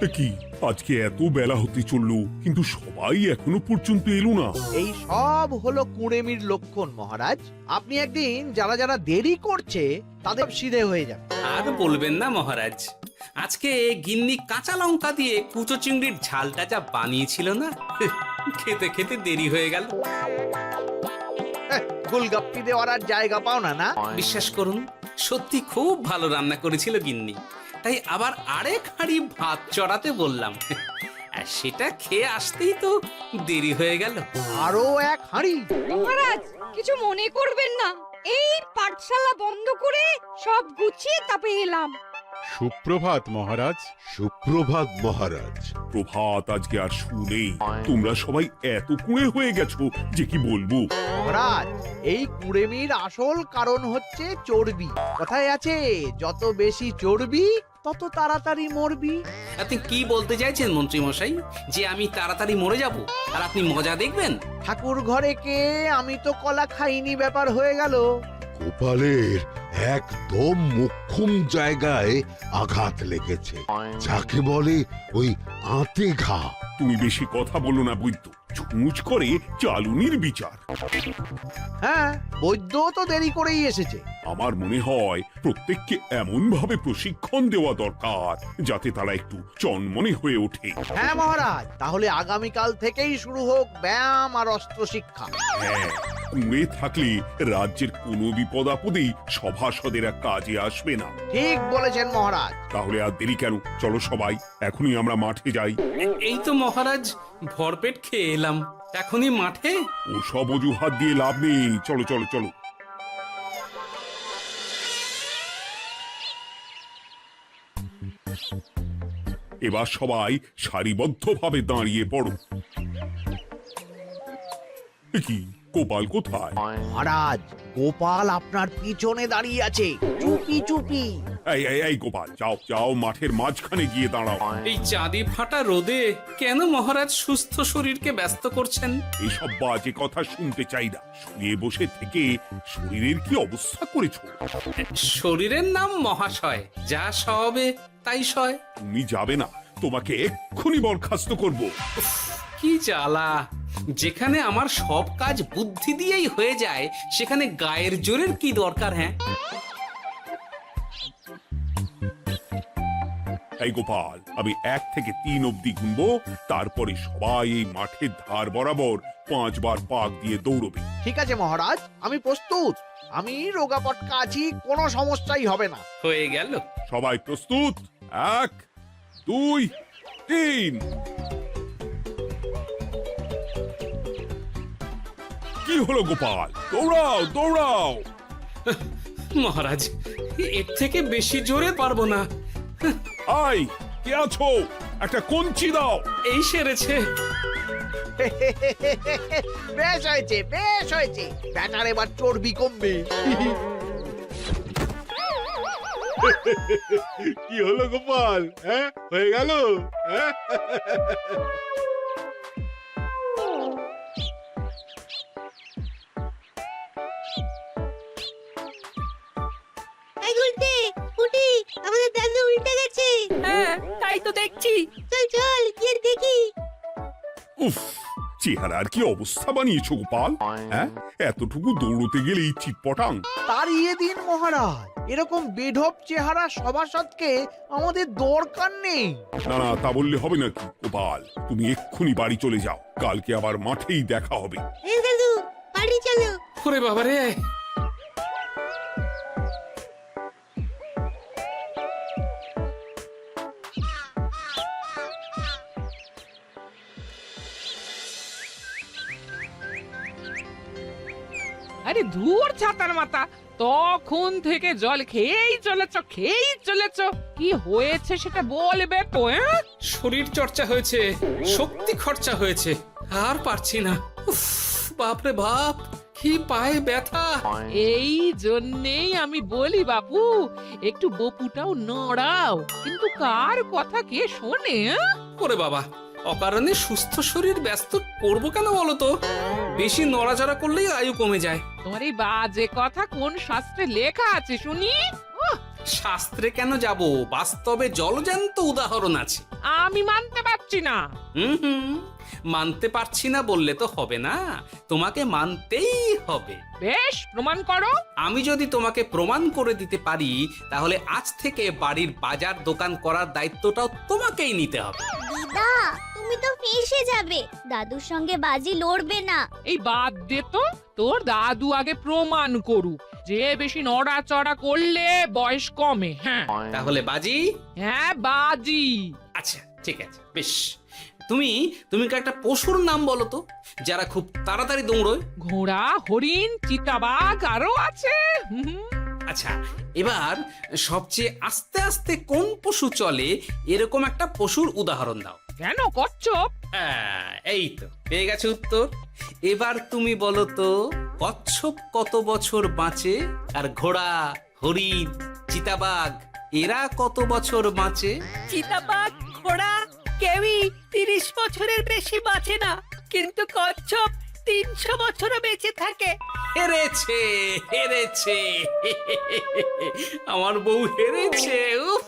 কি আজকে এত বেলা হতে চললো কিন্তু সবাই এখনো পর্যন্ত এলো না। এই সব হলো কুঁড়েমির লক্ষণ মহারাজ। আপনি একদিন যারা যারা দেরি করছে তাদের সিধে হয়ে যাবে। আর বলবেন না মহারাজ, আজকে গিন্নি কাঁচা লঙ্কা দিয়ে কুচো চিংড়ির ঝালটা যা বানিয়েছিল না, খেতে খেতে দেরি হয়ে গেল। গোলগাপ্পি দেওয়ার আর জায়গা পাও না না? বিশ্বাস করুন, সত্যি খুব ভালো রান্না করেছিল গিন্নি, তাই আবার আরেক হাঁড়ি ভাত চড়াতে বললাম। আর সেটা খেয়ে আসতেই তো দেরি হয়ে গেল। আরো এক হাঁড়ি? মহারাজ কিছু মনে করবেন না, এই পাঠশালা বন্ধ করে সব গুছিয়ে তাপে এলাম। সুপ্রভাত মহারাজ। সুপ্রভাত মহারাজ। প্রভাত আজকে আর শুনেই তোমরা সবাই এত কুঁড়ে হয়ে গেছো যে কি বলবো। মহারাজ, এই কুঁড়েমির আসল কারণ হচ্ছে চর্বি। কথায় আছে, যত বেশি চর্বি তত তাড়াতাড়ি মরবি। আপনি কি বলতে চাইছেন মন্ত্রী মশাই, যে আমি তাড়াতাড়ি মরে যাব আর আপনি মজা দেখবেন? ঠাকুর ঘরে কে, আমি তো কলা খাইনি ব্যাপার হয়ে গেল। গোপালের একদম মোক্ষম জায়গায় আঘাত লেগেছে, যাকে বলে ওই আঁতে ঘা। তুমি বেশি কথা বলো না বৈদ্য, ছুঁচ করে চালুনির বিচার। হ্যাঁ, বৈদ্য তো দেরি করেই এসেছে। আমার মনে হয় প্রত্যেককে এমন ভাবে প্রশিক্ষণ দেওয়া দরকার যাতে তারা একটু চনমনে হয়ে ওঠে। হ্যাঁ মহারাজ, তাহলে আগামীকাল থেকেই শুরু হোক ব্যায়াম আর অস্ত্র শিক্ষা। হ্যাঁ, কুঁড়ে থাকলে রাজ্যের কোনো বিপদ আপদেই সভাসদেরা কাজে আসবে না। ঠিক বলেছেন মহারাজ। তাহলে আর দেরি কেন, চলো সবাই এখনই আমরা মাঠে যাই। এই তো মহারাজ ভরপেট খেয়ে এলাম, এখনই মাঠে? ও সব অজুহাত দিয়ে লাভ নেই, চলো চলো চলো। এবার সবাই সারিবদ্ধভাবে দাঁড়িয়ে পড়ো। এ কি, গোপাল কোথায়? মহারাজ, গোপাল আপনার পিছনে দাঁড়িয়ে আছে, চুপি চুপি। এই গোপাল, যাও যাও, মাঠের মাঝখানে গিয়ে দাঁড়াও। এই চাঁদি ফাটা রোদে কেন মহারাজ সুস্থ শরীরকে ব্যস্ত করছেন? এসব বাজে কথা শুনতে চাই না। শুয়ে বসে থেকে শরীরের কি অবস্থা করেছো? শরীরের নাম মহাশয়, যা সবে তাই সয়। তুমি যাবে না, তোমাকে এক্ষুনি বরখাস্ত করবো। কি জ্বালা! যেখানে আমার সব কাজ বুদ্ধি দিয়েই হয়ে যায়, সেখানে গায়ের জোরের কি দরকার? হ্যাঁ, এই গোপাল, আমি 1 থেকে 3 অব্দি গুনবো, তারপরে সবাই এই মাঠের ধার বরাবর 5 বার পাক দিয়ে দৌড়বে। ঠিক আছে মহারাজ, আমি প্রস্তুত। আমি রোগা পটকা আছি, কোনো সমস্যাই হবে না। হয়ে গেল। সবাই প্রস্তুত? 1, 2, 3। কি হলো গোপাল, দৌড়াও দৌড়াও। মহারাজ, এর থেকে বেশি জোরে পারবো না। আই, কে আছো? একটা কঞ্চি দাও। এই সেরেছে। বেশ হয়েছে, বেশ হয়েছে। ব্যাটার এবার চর্বি কমবে। কি হলো গোপাল, হ্যাঁ হয়ে গেল? হ্যাঁ? এই গুলটে, উঠি, আমাদের দাদু উল্টে গেছে। হ্যাঁ, তাই তো দেখছি। চল চল গিয়ে দেখি। উফ, চেহারার কি অবস্থা বানিয়েছো গোপাল, হ্যাঁ? এতটুকু দৌড়তে গেলেই চিটপটাং। তাড়িয়ে দিন মহারাজ, এরকম বেঢপ চেহারা সভাসদকে আমাদের দরকার নেই। না না, তা বললে হবে নাকি গোপাল, তুমি এক্ষুনি বাড়ি চলে যাও, কালকে আবার মাঠেই দেখা হবে। এই দাদু, বাড়ি চলো। ওরে বাবারে! আরে ধুর ছাতার মাথা, তখন থেকে জল খেয়েই চলেছ। কি হয়েছে সেটা বলবে তো? শরীর চর্চা হয়েছে, শক্তি খরচা হয়েছে, আর পারছি না। উফ, বাপরে বাপ, কি পায়ে ব্যথা! এই জন্যেই আমি বলি বাপু, একটু বপুটাও নড়াও, কিন্তু কার কথা কে শোনে? ওরে বাবা, অকারণে সুস্থ শরীর ব্যস্ত করবো কেন বলো তো? বেশি নড়াচড়া করলেই আয়ু কমে যায়। তোমার এই বাজে কথা কোন শাস্ত্রে লেখা আছে শুনি? শাস্ত্রে কেন যাব, বাস্তবে জলজ্যান্ত উদাহরণ আছে। আমি মানতে পারছি না। হুম, মানতে পারছি না বললে তো হবে না, তোমাকে মানতেই হবে। বেশ, প্রমাণ করো। আমি যদি তোমাকে প্রমাণ করে দিতে পারি, তাহলে আজ থেকে বাড়ির বাজার দোকান করার দায়িত্বটাও তোমাকেই নিতে হবে। দিদা, তুমি তো ফেঁসে যাবে, দাদুর সঙ্গে বাজি লড়বে না। এই বাদ দে তো, তোর দাদু আগে প্রমাণ করুক যে বেশি নড়াচড়া করলে বয়স কমে। হ্যাঁ তাহলে বাজি? হ্যাঁ, বাজি। আচ্ছা ঠিক আছে, বেশ। তুমি তুমি একটা পশুর নাম বলো তো, যারা খুব তাড়াতাড়ি দৌড়য়। ঘোড়া, হরিণ, চিতাবাঘ আরো আছে। আচ্ছা, এবার সবচেয়ে আস্তে আস্তে কোন পশু চলে, এরকম একটা পশুর উদাহরণ দাও। কেন, কচ্ছপ? হ্যাঁ, এই তো পেয়ে গেছে উত্তর। এবার তুমি বলো তো, কচ্ছপ কত বছর বাঁচে, আর ঘোড়া, হরিণ, চিতাবাঘ এরা কত বছর বাঁচে? চিতাবাঘ, ঘোড়া কেউই 30 বছরের বেশি বাঁচে না, কিন্তু কচ্ছপ 300 বছরও বেঁচে থাকে। হেরেছে, হেরেছে, আমার বউ হেরেছে। উফ,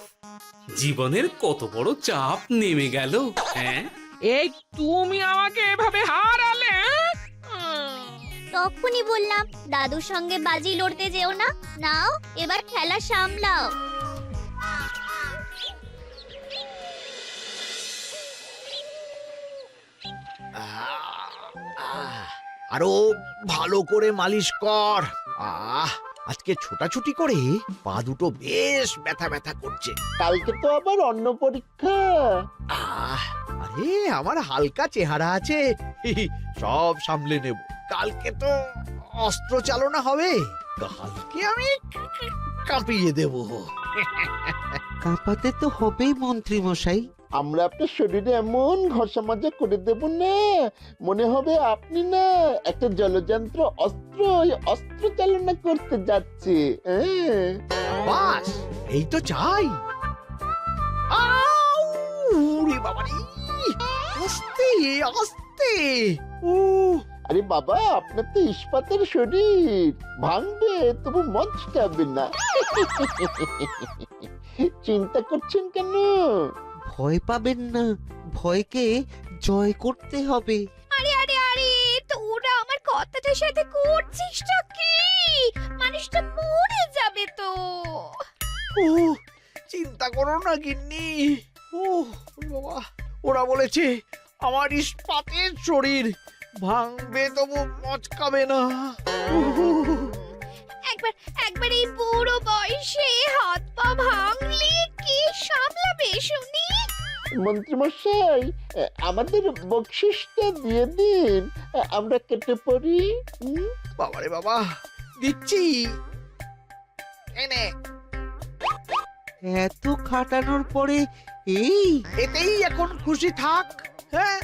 জীবনের কত বড় চাপ নেমে গেল। হ্যাঁ, এই তুমি আমাকে এভাবে হারালে। তখনই বললাম দাদুর সঙ্গে বাজি লড়তে যেও না। নাও, এবার খেলা সামলাও। আরো ভালো করে মালিশ কর। আজকে ছোটাছুটি করে পা দুটো বেশ ব্যথা ব্যথা করছে। কালকে তো আবার অন্য পরীক্ষা। আরে আমার হালকা চেহারা আছে, সব সামলে নেব। কালকে তো অস্ত্র চালনা হবে, কালকে আমি কাঁপিয়ে দেব। কাঁপাতে তো হবেই মন্ত্রী মশাই। আমরা আপনার শরীরে এমন ঘষা মাজা করে দেব না, মনে হবে আপনি না একটা জলযন্ত্র অস্ত্র চালনা করতে যাচ্ছে। বাস এই তো চাই। বাবারি, আস্তে আস্তে। আরে বাবা, আপনার তো ইস্পাতের শরীর, ভাঙবে তবু মচকাবে না। চিন্তা করছেন কেন? ভয় পাবেন না, ভয়কে জয় করতে হবে। আরে আরে আরে, তোরা আমার কথাটার সাথে করছিসটা কি? মানুষটা মরে যাবে তো। চিন্তা করো না গিন্নি। বাবা, ওরা বলেছে আমার ইস্পাতের শরীর, ভাঙবে তবু মচকাবে না। একবার এই বুড়ো বয়সে হাত পা ভাঙলে কি সামলাবে শুনি? মন্ত্রী মশাই, আমাদের বকশিসটা দিয়ে দিন, আমরা কেটে পড়ি। বাবারে বাবা, দিচ্ছি। এনে এত খাটানোর পরে এতেই এখন খুশি থাক। হ্যাঁ,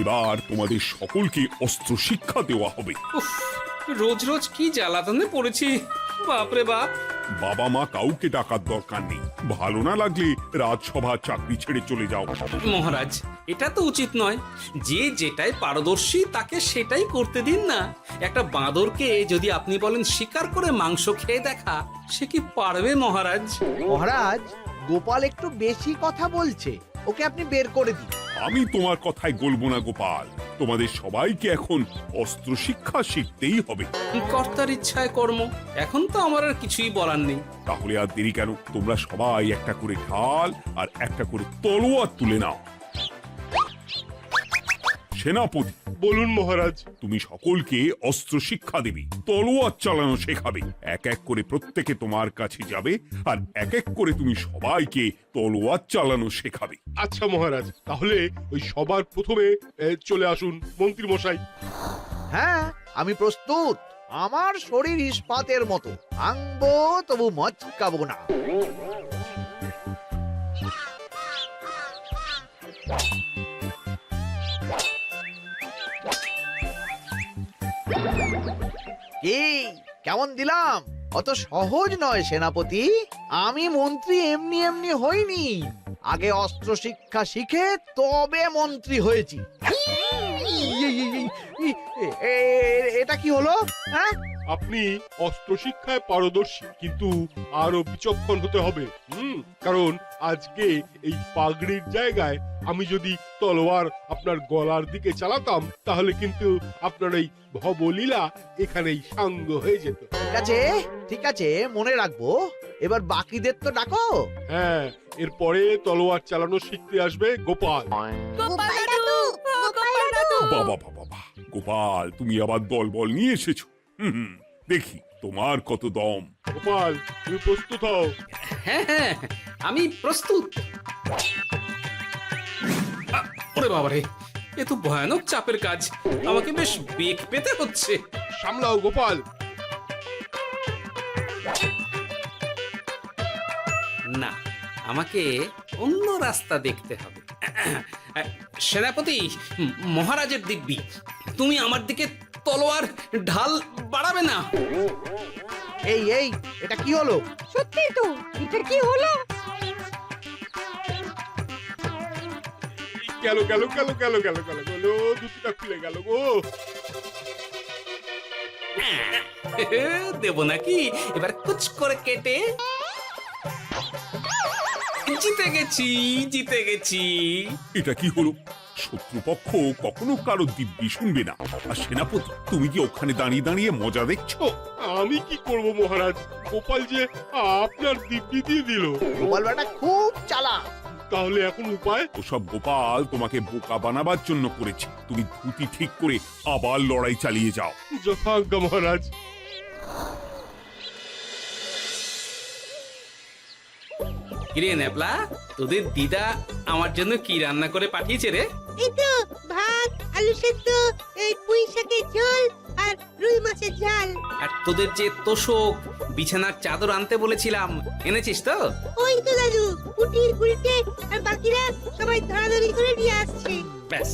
এবার তোমাদের সকলকে অস্ত্র শিক্ষা দেওয়া হবে। উফ, রোজ রোজ কি জ্বালাতনে পড়েছি, বাপরে বাপ। বাবা মা কাউকে ডাকার দরকার নেই, ভালো না লাগলে রাজসভা চাকরি ছেড়ে চলে যাও। মহারাজ, এটা তো উচিত নয়। যে যেটাই পারদর্শী তাকে সেটাই করতে দিন না। একটা বাঁদরকে যদি আপনি বলেন শিকার করে মাংস খেয়ে দেখা, সে কি পারবে মহারাজ? মহারাজ, গোপাল একটু বেশি কথা বলছে, ওকে আপনি বের করে দিন। আমি তোমার কথায় গলবো না গোপাল, তোমাদের সবাইকে এখন অস্ত্র শিক্ষা শিখতেই হবে। কর্তার ইচ্ছায় কর্ম, এখন তো আমার আর কিছুই বলার নেই। তাহলে আর দেরি কেন, তোমরা সবাই একটা করে ঢাল আর একটা করে তলোয়ার তুলে নাও। সেনাপতি, বলুন মহারাজ। তুমি সকলকে অস্ত্র শিক্ষা দেবে, তলোয়ার চালানো শেখাবে। এক এক করে প্রত্যেকে তোমার কাছে যাবে, আর এক এক করে তুমি সবাইকে তলোয়ার চালানো শেখাবে। আচ্ছা মহারাজ, তাহলে ওই সবার প্রথমে চলে আসুন মন্ত্রী মশাই। হ্যাঁ, আমি প্রস্তুত। আমার শরীর ইস্পাতের মতো, ভাঙবো তবু মচকাবো না। কি কেমন দিলাম? অত সহজ নয় সেনাপতি। আমি মন্ত্রী এমনি এমনি হইনি, আগে অস্ত্র শিক্ষা শিখে তবে মন্ত্রী হয়েছি। এটা কি হলো? হ্যাঁ, আপনি অস্ত্র শিক্ষায় পারদর্শী, কিন্তু আরো বিচক্ষণ হতে হবে। কারণ আজকে এই পাগড়ির জায়গায় আমি যদি তলোয়ার আপনার গলার দিকে চালাতাম, তাহলে কিন্তু আপনার এই ভবলীলা এখানেই সাঙ্গ হয়ে যেত। ঠিক আছে, ঠিক আছে, মনে রাখবো। এবার বাকিদের তো ডাকো। হ্যাঁ, এরপরে তলোয়ার চালানো শিখতে আসবে গোপাল। গোপাল দাদু, গোপাল দাদু। বাবা বাবা বাবা, গোপাল তুমি আবার দল বল নিয়ে এসেছো। দেখি তোমার কত দম। গোপাল, তুমি প্রস্তুত হও। হ্যাঁ হ্যাঁ, আমি প্রস্তুত। ওরে বাবারে, এ তো ভয়ানক চাপের কাজ, আমাকে বেশ বেগ পেতে হচ্ছে। সামলাও গোপাল। না, আমাকে অন্য রাস্তা দেখতে হবে। সেনাপতি, মহারাজের দিব্যি, তুমি আমার দিকে তলোয়ার ঢাল বাড়াবে না। এই এই, এটা কি হলো? সত্যি তো, এটা কি হলো? গেল গেল গেল গেল গেল গেল গেল, দুটিটা খুলে গেল গো। দেব নাকি এবার কুচ করে কেটে? জিতে গেছি, জিতে গেছি। এটা কি হলো? শত্রুপক্ষ কখনো কারো দিব্যি শুনবে না। আর সেনাপতি, তুমি কি ওখানে দাঁড়িয়ে দাঁড়িয়ে মজা দেখছো? আমি কি করব মহারাজ, গোপাল যে আপনার দিব্যি দিয়ে দিল। গোপাল বেটা খুব চালাক। তাহলে এখন উপায়? ওসব গোপাল তোমাকে বোকা বানাবার জন্য করেছে। তুমি ধুতি ঠিক করে আবার লড়াই চালিয়ে যাও। যথাজ্ঞা মহারাজ। কিরে নেপলা, তোদের দিদা আমার জন্য কি রান্না করে পাঠিয়েছে রে? এই তো ভাত, আলু সেদ্ধ, এই পুঁই শাকের ঝোল আর রুই মাছের ঝাল। আর তোদের যে তোষক, বিছানার চাদর আনতে বলেছিলাম, এনেছিস তো? ওই তো দাদু, কুটির গুলটে আর বাকিরা সবাই ধরাধরি করে নিয়ে আসছে। ব্যাস,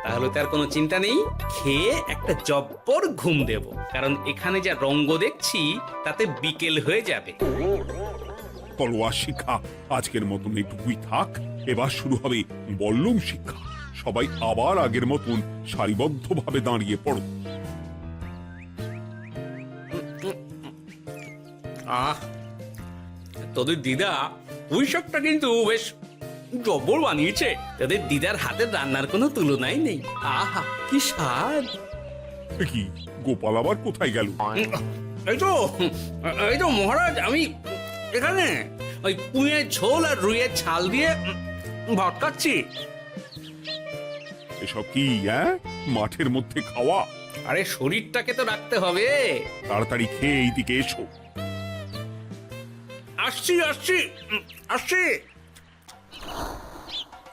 তাহলে তার কোনো চিন্তা নেই। খেয়ে একটা জব্বর ঘুম দেব, কারণ এখানে যা রঙ্গ দেখছি তাতে বিকেল হয়ে যাবে। তলোয়ার শিক্ষা আজকের মতন এইটুকুই থাক। এবার শুরু হবে বল্লম শিক্ষা। সবাই আবার আগের মতন সারিবদ্ধভাবে দাঁড়িয়ে পড়ো। আহ, তোদের দিদা ওই সবটা কিন্তু বেশ জব্বর বানিয়েছে। তোদের দিদার হাতের রান্নার কোনো তুলনাই নেই। আহা, কি স্বাদ! এ কি, গোপাল আবার কোথায় গেল? এই তো মহারাজ, আমি এখানে ওই পুঁয়ের ঝোল আর রুইয়ের ছাল দিয়ে ভাত খাচ্ছি। এসব কি মাঠের মধ্যে খাওয়া? আরে শরীরটাকে তো রাখতে হবে। তাড়াতাড়ি খেয়ে এইদিকে এসো। আসছি আসছি আসছি।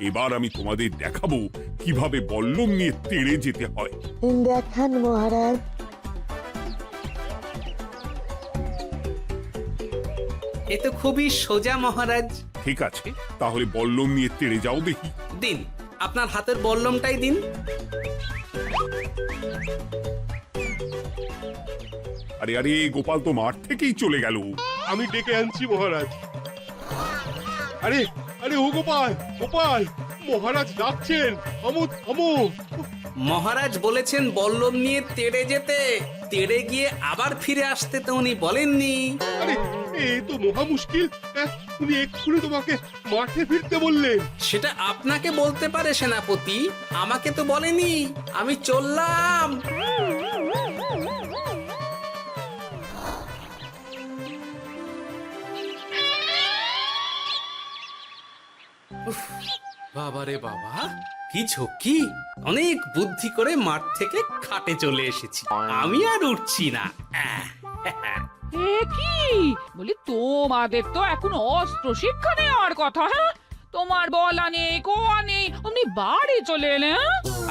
এবার আমি তোমাদের দেখাবো কিভাবে বল্লম নিয়ে তেড়ে যেতে হয়। দেখান মহারাজ। এ তো খুবই সোজা মহারাজ। ঠিক আছে, তাহলে বল্লম নিয়ে তেড়ে যাও দেখি। দিন, আপনার হাতের বল্লমটাই দিন। আরে আরে, গোপাল তো মাঠ থেকেই চলে গেল। আমি ডেকে আনছি মহারাজ। আরে আরে, ও গোপাল, গোপাল, মহারাজ ডাকছেন, থামো থামো। মহারাজ বলেছেন বল্লম নিয়ে তেড়ে যেতে, তেড়ে গিয়ে আবার ফিরে আসতে তো উনি বলেননি। আরে, এ তো মহা মুশকিল। উনি এক্ষুনি তোমাকে মাঠে ফিরতে বললেন। সেটা আপনাকে বলতে পারে সেনাপতি, আমাকে তো বলেনি। আমি চললাম। বাবারে বাবা, কি ঝক্কি! অনেক বুদ্ধি করে মাঠ থেকে খাটে চলে এসেছি। আমি আর উঠছি না। এ কি বলি, তোমাদের তো এখন অস্ত্র শিক্ষা নেওয়ার কথা। হ্যাঁ, তোমার বলা নেই, কোয়া নেই, অমনি বাড়ি চলে এলে।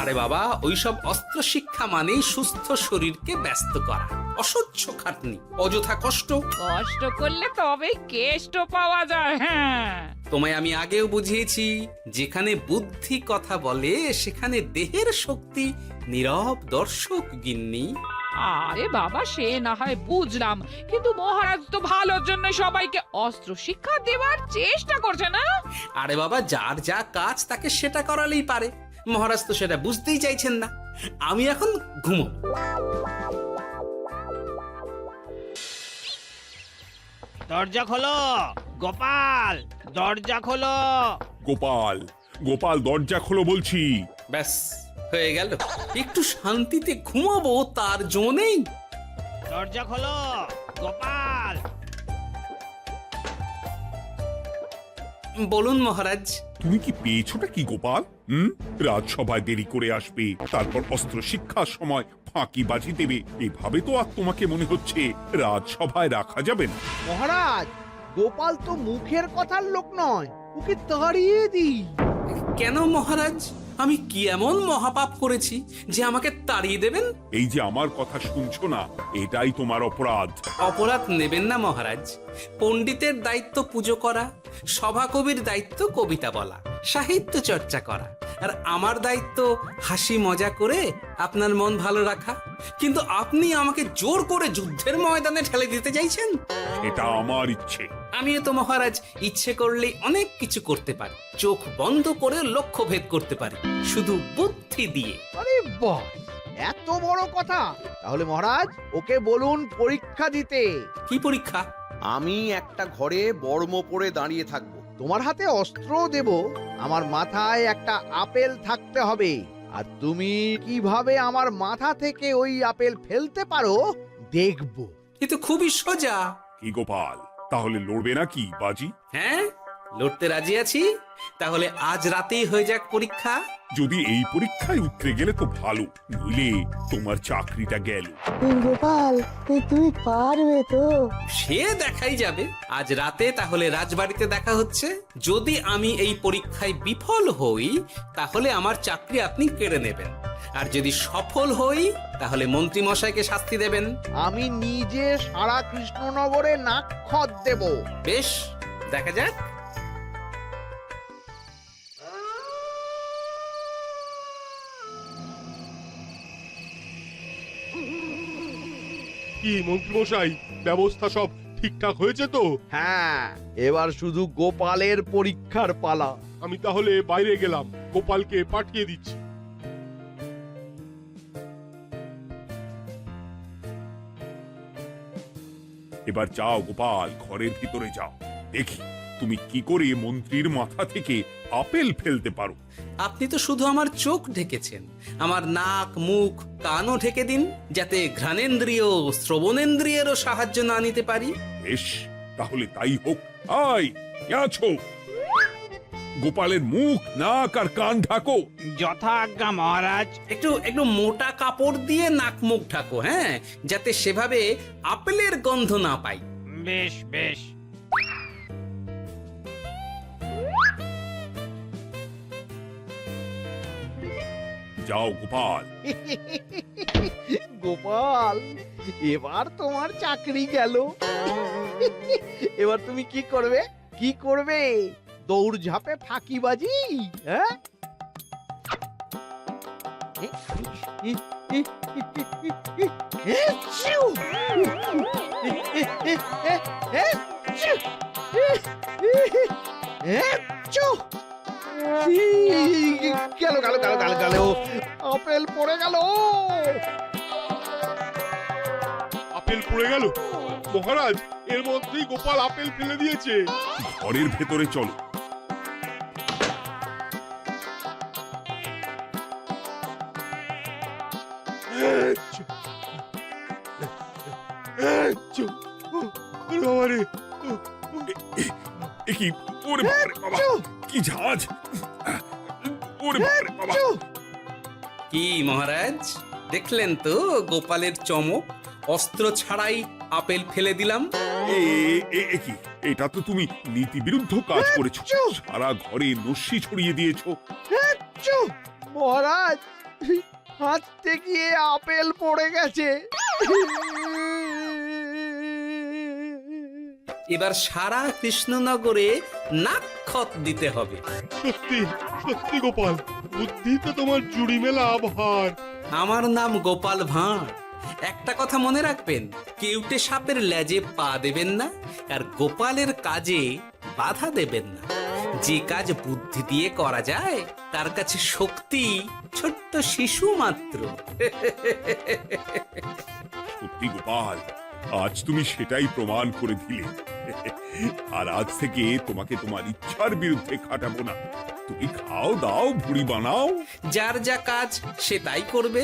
আরে বাবা, ওইসব অস্ত্র শিক্ষা মানেই সুস্থ শরীরকে ব্যস্ত করা, অসহ্য খাটনি, অযথা কষ্ট। কষ্ট করলে তবেই কেষ্ট পাওয়া যায়। হ্যাঁ, তোমায় আমি আগেও বুঝিয়েছি, যেখানে বুদ্ধি কথা বলে সেখানে দেহের শক্তি নীরব দর্শক গিন্নি। আরে বাবা, সে না হয় বুঝলাম, কিন্তু মহারাজ তো ভালোর জন্য সবাইকে অস্ত্র শিক্ষা দেওয়ার চেষ্টা করছে না? আরে বাবা, যার যা কাজ তাকে সেটা করালেই পারে। মহারাজ তো সেটা বুঝতেই চাইছেন না। আমি এখন ঘুমো। দরজা খোলো গোপাল, দরজা খোলো। গোপাল, গোপাল দরজা খোলো বলছি। ব্যাস হয়ে গেল। একটু শান্তিতে ঘুমাবো তার জো নেই। দরজা খোলো গোপাল। বলুন মহারাজ। তুমি কি পেয়েছোটা কি গোপাল? রাজসভায় দেরি করে আসবে, তারপর অস্ত্র শিক্ষার সময় ফাঁকিবাজি দেবে, এভাবে তো আর তোমাকে মনে হচ্ছে রাজসভায় রাখা যাবে না। মহারাজ, গোপাল তো মুখের কথার লোক নয়, ওকে তাড়িয়ে দিই। কেন মহারাজ? আমি কি এমন মহাপাপ করেছি যে আমাকে তাড়িয়ে দেবেন? এই যে আমার কথা শুনছো না, এটাই তোমার অপরাধ। অপরাধ নেবেন না মহারাজ। পণ্ডিতের দায়িত্ব পুজো করা, সভাকবির দায়িত্ব কবিতা বলা, সাহিত্য চর্চা করা, আর আমার দায়িত্ব হাসি মজা করে আপনার মন ভালো রাখা। কিন্তু আপনি আমাকে জোর করে যুদ্ধের ময়দানে ঠেলে দিতে চাইছেন। এটা আমার ইচ্ছে। আমিও তো মহারাজ ইচ্ছে করলেই অনেক কিছু করতে পারি। চোখ বন্ধ করে লক্ষ্য ভেদ করতে পারি, শুধু বুদ্ধি দিয়ে। আরে বাহ, এত বড় কথা! তাহলে মহারাজ, ওকে বলুন পরীক্ষা দিতে। কি পরীক্ষা? আমি একটা ঘরে বর্ম পরে দাঁড়িয়ে থাকবো। তোমার হাতে অস্ত্র দেব, আমার মাথায় একটা আপেল থাকতে হবে, আর তুমি কিভাবে আমার মাথা থেকে ওই আপেল ফেলতে পারো দেখব। এ তো খুবই সোজা। কি গোপাল, তাহলে লড়বে নাকি বাজি? হ্যাঁ, লড়তে রাজি আছি। তাহলে আজ রাতেই হয়ে যাক পরীক্ষা। যদি এই পরীক্ষায় উতরে গেলে তো ভালো, নইলে তোমার চাকরিটা গেল। গোপাল, তুমি পারবে তো? সে দেখাই যাবে। আজ রাতে তাহলে রাজবাড়িতে দেখা হচ্ছে। যদি আমি এই পরীক্ষায় বিফল হই, তাহলে আমার চাকরি আপনি কেড়ে নেবেন, আর যদি সফল হই তাহলে মন্ত্রী মশাইকে শাস্তি দেবেন। আমি নিজে সারা কৃষ্ণনগরে নাক্ষত দেব। বেশ, দেখা যাক। কি মন্ত্রীমশাই, ব্যবস্থা সব ঠিকঠাক হয়েছে তো? হ্যাঁ, এবার শুধু গোপালের পরীক্ষার পালা। আমি তাহলে বাইরে গেলাম, গোপালকে পাঠিয়ে দিচ্ছি। এবার যাও গোপাল, ঘরের ভিতরে যাও, দেখি তুমি কি করে মন্ত্রীর মাথা থেকে আপেল ফেলতে পারো। আপনি তো শুধু আমার চোখ ঢেকেছেন, আমার নাক মুখ কানও ঢেকে দিন, যাতে ঘ্রাণেন্দ্রিয় শ্রবণেন্দ্রিয়েরও সাহায্য না নিতে পারি। বেশ, তাহলে তাই হোক। আয়, কে আছো? গোপালের মুখ নাক আর কান ঢাকো। যথা আজ্ঞা মহারাজ। একটু একটু মোটা কাপড় দিয়ে নাক মুখ ঢাকো, হ্যাঁ, যাতে সেভাবে আপেলের গন্ধ না পাই। বেশ বেশ। যাও গোপাল। গোপাল, এবার তোমার চাকরি গেল। এবার তুমি কি করবে? কি করবে? দৌড় ঝাঁপে ফাঁকিবাজি? হ্যাঁ, গেল গেল গেল গেল গেল, আপেল পড়ে গেল। আপেল পড়ে গেল? মহারাজ, এর মধ্যেই গোপাল আপেল ফেলে দিয়েছে। ঘরের ভেতরে চলো। কি ওরে বাবারে বাবা, কি ঝাঁজ! ওরে বাবারে বাবা। কি মহারাজ, দেখলেন তো গোপালের চমক? অস্ত্র ছাড়াই আপেল ফেলে দিলাম। কি, এটা তো তুমি নীতি বিরুদ্ধ কাজ করেছো। সারা ঘরে নস্যি ছড়িয়ে দিয়েছো। মহারাজ, হাঁটতে গিয়ে আপেল পড়ে গেছে। এবার সারা কৃষ্ণনগরে নাক্ষত দিতে হবে। সত্যি সত্যি গোপাল, বুদ্ধিতে তোমার জুড়ি মেলা ভার। আমার নাম গোপাল ভাঁড়, একটা কথা মনে রাখবেন, কেউটে সাপের লেজে পা দেবেন না, আর গোপালের কাজে বাধা দেবেন না। যে কাজ বুদ্ধি দিয়ে করা যায় তার কাছে শক্তি ছোট্ট শিশু মাত্র। সত্যি গোপাল, আজ তুমি সেটাই প্রমাণ করে দিলে। আর আজ থেকে তোমাকে তোমার ইচ্ছার বিরুদ্ধে খাটাবো না। তুমি খাও দাও, ভুড়ি বানাও। যার যা কাজ সে তাই করবে।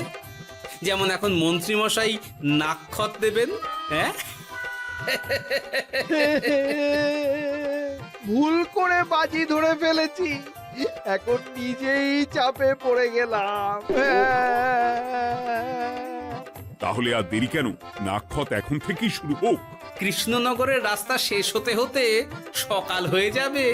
যেমন এখন মন্ত্রী মশাই নাক্ষত দেবেন। হ্যাঁ, ভুল করে বাজি ধরে ফেলেছি, এখন নিজেই চাপে পড়ে গেলাম। তাহলে আর দেরি কেন? নাক্ষত এখন থেকেই শুরু হোক। কৃষ্ণনগরের রাস্তা শেষ হতে হতে সকাল হয়ে যাবে।